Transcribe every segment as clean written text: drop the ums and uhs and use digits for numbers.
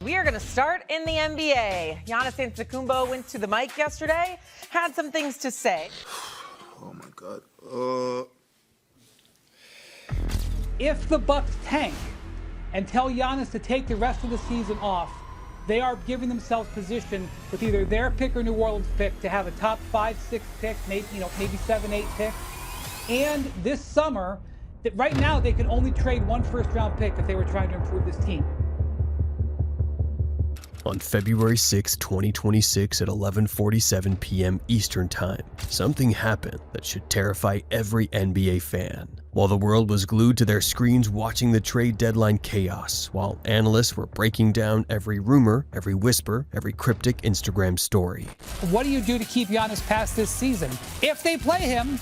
We are going to start in the NBA. Giannis Antetokounmpo went to the mic yesterday, had some things to say. Oh my God. If the Bucks tank and tell Giannis to take the rest of the season off, they are giving themselves position with either their pick or New Orleans pick to have a top 5-6 pick, maybe 7-8 pick. And this summer, that right now they can only trade one first-round pick if they were trying to improve this team. On February 6, 2026 at 11:47 p.m. Eastern Time, something happened that should terrify every NBA fan. While the world was glued to their screens watching the trade deadline chaos, while analysts were breaking down every rumor, every whisper, every cryptic Instagram story. What do you do to keep Giannis past this season? If they play him,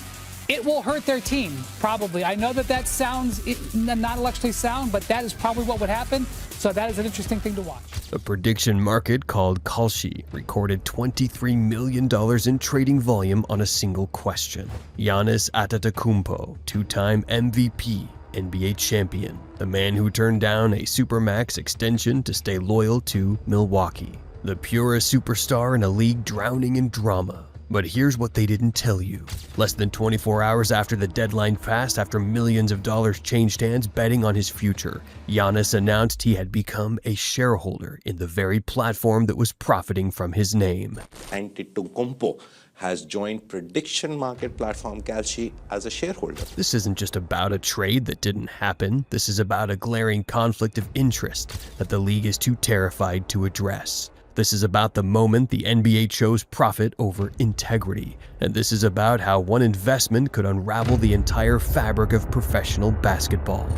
it will hurt their team, probably. I know that sounds not intellectually sound, but that is probably what would happen. So that is an interesting thing to watch. A prediction market called Kalshi recorded $23 million in trading volume on a single question. Giannis Antetokounmpo, two-time MVP, NBA champion, the man who turned down a Supermax extension to stay loyal to Milwaukee, the purest superstar in a league drowning in drama. But here's what they didn't tell you. Less than 24 hours after the deadline passed, after millions of dollars changed hands betting on his future, Giannis announced he had become a shareholder in the very platform that was profiting from his name. Antetokounmpo has joined prediction market platform Kalshi as a shareholder. This isn't just about a trade that didn't happen. This is about a glaring conflict of interest that the league is too terrified to address. This is about the moment the NBA chose profit over integrity. And this is about how one investment could unravel the entire fabric of professional basketball.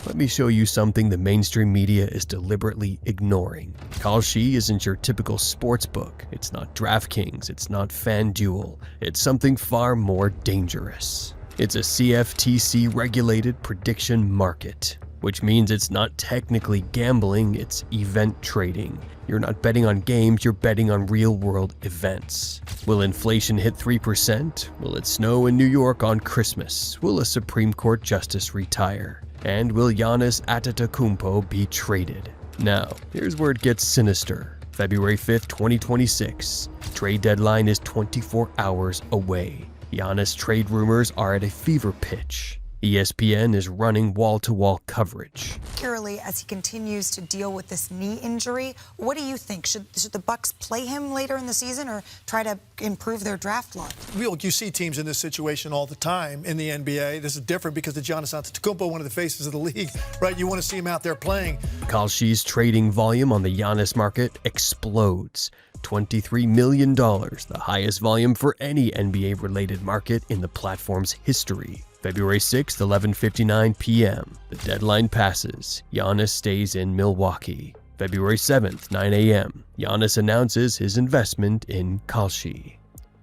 Let me show you something the mainstream media is deliberately ignoring. Kalshi isn't your typical sports book. It's not DraftKings. It's not FanDuel. It's something far more dangerous. It's a CFTC-regulated prediction market, which means it's not technically gambling, it's event trading. You're not betting on games, you're betting on real-world events. Will inflation hit 3%? Will it snow in New York on Christmas? Will a Supreme Court justice retire? And will Giannis Antetokounmpo be traded? Now, here's where it gets sinister. February 5th, 2026. Trade deadline is 24 hours away. Giannis trade rumors are at a fever pitch. ESPN is running wall-to-wall coverage. Particularly as he continues to deal with this knee injury, what do you think? Should the Bucks play him later in the season or try to improve their draft lot? You see teams in this situation all the time in the NBA. This is different because the Giannis Antetokounmpo, one of the faces of the league, right? You want to see him out there playing. Kalshi's trading volume on the Giannis market explodes. $23 million, the highest volume for any NBA-related market in the platform's history. February 6th, 11:59 p.m. The deadline passes. Giannis stays in Milwaukee. February 7th, 9 a.m. Giannis announces his investment in Kalshi.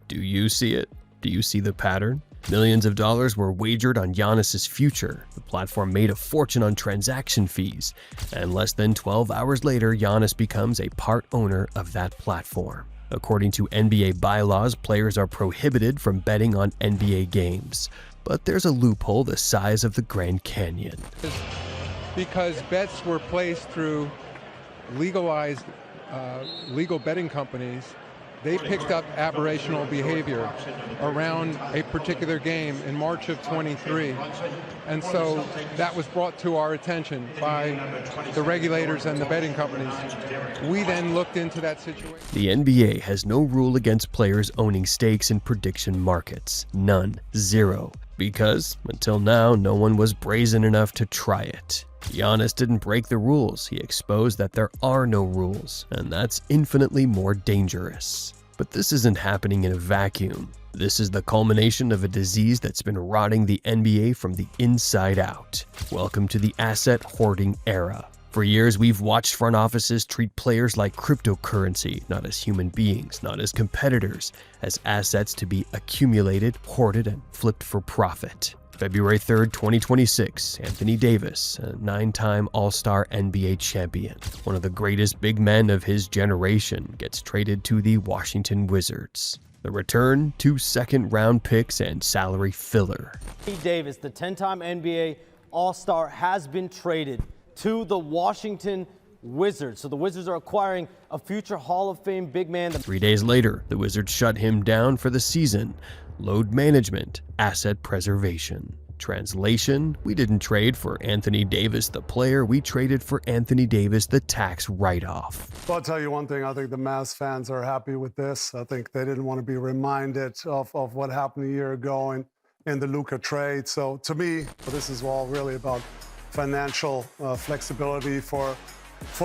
Do you see it? Do you see the pattern? Millions of dollars were wagered on Giannis's future. The platform made a fortune on transaction fees. And less than 12 hours later, Giannis becomes a part owner of that platform. According to NBA bylaws, players are prohibited from betting on NBA games. But there's a loophole the size of the Grand Canyon. Because bets were placed through legalized legal betting companies, they picked up aberrational behavior around a particular game in March of 23. And so that was brought to our attention by the regulators and the betting companies. We then looked into that situation. The NBA has no rule against players owning stakes in prediction markets. None. Zero. Because, until now, no one was brazen enough to try it. Giannis didn't break the rules, he exposed that there are no rules, and that's infinitely more dangerous. But this isn't happening in a vacuum. This is the culmination of a disease that's been rotting the NBA from the inside out. Welcome to the asset hoarding era. For years, we've watched front offices treat players like cryptocurrency, not as human beings, not as competitors, as assets to be accumulated, hoarded, and flipped for profit. February 3rd, 2026, Anthony Davis, a 9-time All-Star NBA champion, one of the greatest big men of his generation, gets traded to the Washington Wizards. The return, 2 second-round picks and salary filler. Davis, the 10-time NBA All-Star, has been traded to the Washington Wizards. So the Wizards are acquiring a future Hall of Fame big man. 3 days later, the Wizards shut him down for the season. Load management, asset preservation. Translation, we didn't trade for Anthony Davis the player, we traded for Anthony Davis the tax write-off. Well, I'll tell you one thing, I think the Mavs fans are happy with this. I think they didn't want to be reminded of what happened a year ago in the Luka trade. So to me, this is all really about financial flexibility for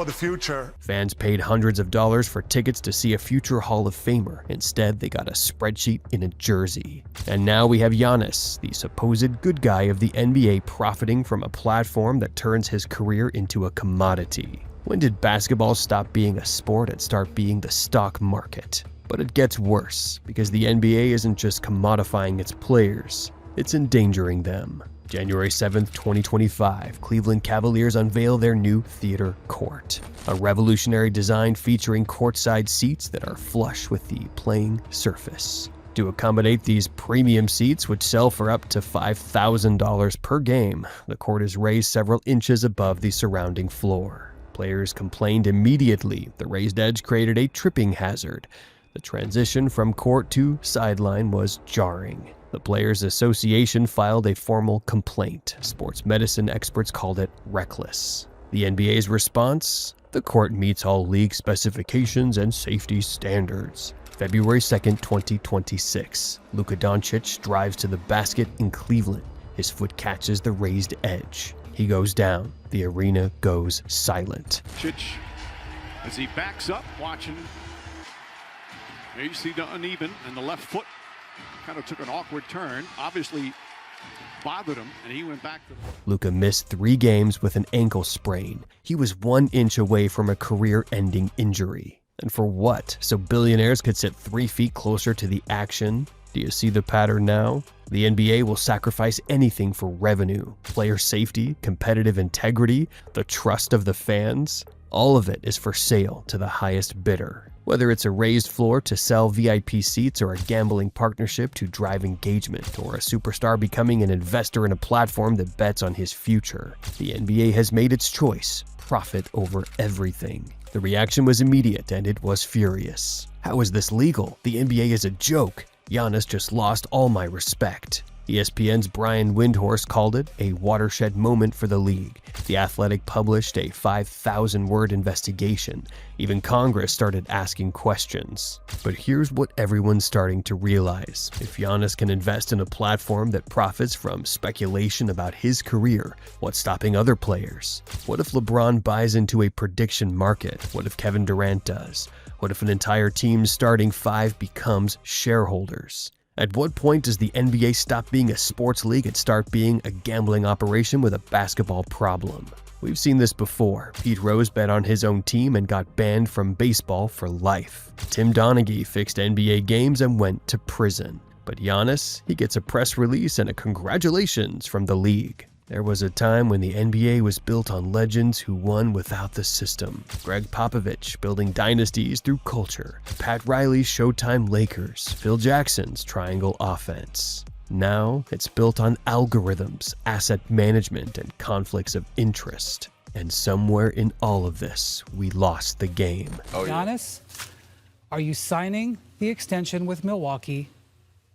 the future. Fans paid hundreds of dollars for tickets to see a future Hall of Famer. Instead, they got a spreadsheet in a jersey. And now we have Giannis, the supposed good guy of the NBA, profiting from a platform that turns his career into a commodity. When did basketball stop being a sport and start being the stock market? But it gets worse, because the NBA isn't just commodifying its players, it's endangering them. January 7th, 2025, Cleveland Cavaliers unveil their new theater court, a revolutionary design featuring courtside seats that are flush with the playing surface. To accommodate these premium seats, which sell for up to $5,000 per game, the court is raised several inches above the surrounding floor. Players complained immediately. The raised edge created a tripping hazard. The transition from court to sideline was jarring. The Players Association filed a formal complaint. Sports medicine experts called it reckless. The NBA's response? The court meets all league specifications and safety standards. February 2nd, 2026. Luka Doncic drives to the basket in Cleveland. His foot catches the raised edge. He goes down. The arena goes silent. As he backs up, watching. There you see the uneven, and the left foot kind of took an awkward turn, obviously bothered him, and he went back to Luka missed 3 games with an ankle sprain. He was 1 inch away from a career-ending injury. And for what? So billionaires could sit 3 feet closer to the action? Do you see the pattern now? The NBA will sacrifice anything for revenue, player safety, competitive integrity, the trust of the fans. All of it is for sale to the highest bidder. Whether it's a raised floor to sell VIP seats or a gambling partnership to drive engagement or a superstar becoming an investor in a platform that bets on his future, the NBA has made its choice: profit over everything. The reaction was immediate and it was furious. How is this legal? The NBA is a joke. Giannis just lost all my respect. ESPN's Brian Windhorst called it a watershed moment for the league. The Athletic published a 5,000-word investigation. Even Congress started asking questions. But here's what everyone's starting to realize. If Giannis can invest in a platform that profits from speculation about his career, what's stopping other players? What if LeBron buys into a prediction market? What if Kevin Durant does? What if an entire team's starting 5 becomes shareholders? At what point does the NBA stop being a sports league and start being a gambling operation with a basketball problem? We've seen this before. Pete Rose bet on his own team and got banned from baseball for life. Tim Donaghy fixed NBA games and went to prison. But Giannis, he gets a press release and a congratulations from the league. There was a time when the NBA was built on legends who won without the system. Greg Popovich building dynasties through culture. Pat Riley's Showtime Lakers. Phil Jackson's Triangle Offense. Now it's built on algorithms, asset management, and conflicts of interest. And somewhere in all of this, we lost the game. Giannis, are you signing the extension with Milwaukee?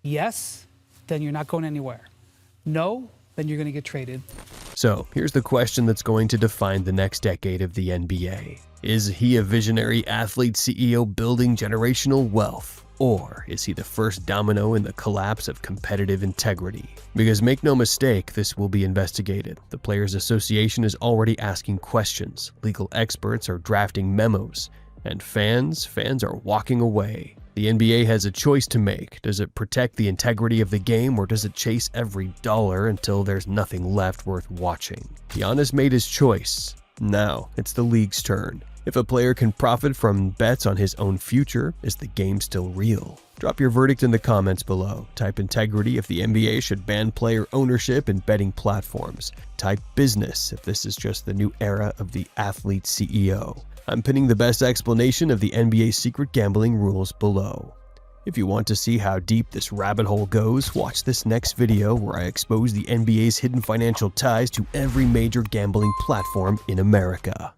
Yes, then you're not going anywhere. No, then you're going to get traded. So here's the question that's going to define the next decade of the NBA. Is he a visionary athlete CEO building generational wealth? Or is he the first domino in the collapse of competitive integrity? Because make no mistake, this will be investigated. The Players Association is already asking questions. Legal experts are drafting memos. And fans are walking away. The NBA has a choice to make. Does it protect the integrity of the game, or does it chase every dollar until there's nothing left worth watching? Giannis made his choice. Now it's the league's turn. If a player can profit from bets on his own future, is the game still real? Drop your verdict in the comments below. Type integrity if the NBA should ban player ownership in betting platforms. Type business if this is just the new era of the athlete CEO. I'm pinning the best explanation of the NBA's secret gambling rules below. If you want to see how deep this rabbit hole goes, watch this next video where I expose the NBA's hidden financial ties to every major gambling platform in America.